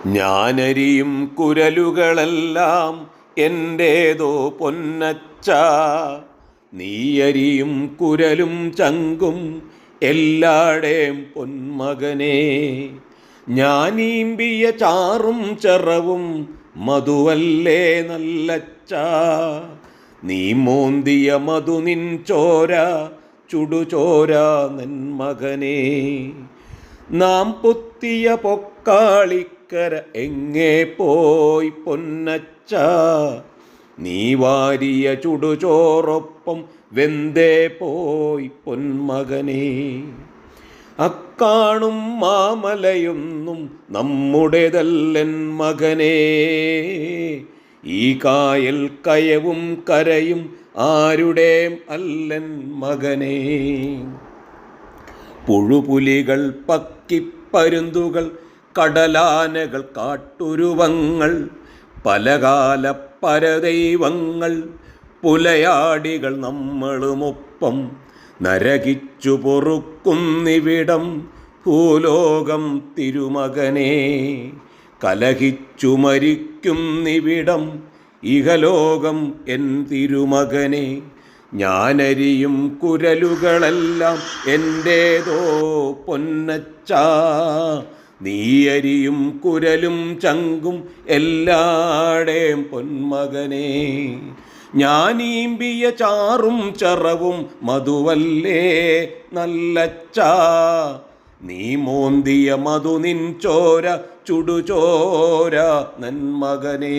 ഞാനരിയും കുരലുകളെല്ലാം എൻ്റേതോ പൊന്നച്ച, നീയരിയും കുരലും ചങ്കും എല്ലാടേം പൊന്മകനേ. ഞാനീമ്പിയ ചാറും ചെറവും മധുവല്ലേ നല്ലച്ച, നീ മോന്തിയ മധു നിൻ ചോര ചുടുചോര നെന്മകനേ. നാം പൊത്തിയ പൊക്കാളിക്കര എങ്ങേ പോയി പൊന്നച്ച, നീ വാരിയ ചുടുചോറൊപ്പം വെന്തേ പോയി പൊന്മകനേ. അക്കാണും മാമലയൊന്നും നമ്മുടേതല്ലൻ മകനേ, ഈ കായൽ കയവും കരയും ആരുടേം അല്ലൻ മകനേ. പുഴുപുലികൾ പക്കിപ്പരുന്തുകൾ കടലാനകൾ കാട്ടുരുവങ്ങൾ പലകാല പരദൈവങ്ങൾ പുലയാടികൾ നമ്മളുമൊപ്പം നരകിച്ചു പൊറുക്കുന്നിവിടം ഭൂലോകം തിരുമകനേ. കലഹിച്ചു മരിക്കുന്നിവിടം ഇഹലോകം എൻ തിരുമകനേ. ഞാനരിയും കുരലുകളെല്ലാം എൻ്റേതോ പൊന്നച്ച, നീയരിയും കുരലും ചങ്കും എല്ലാടേം പൊന്മകനേ. ഞാനീമ്പിയ ചാറും ചെറവും മധുവല്ലേ നല്ലച്ച, നീ മോന്തിയ മധു നിൻ ചോര ചുടുചോര നന്മകനേ.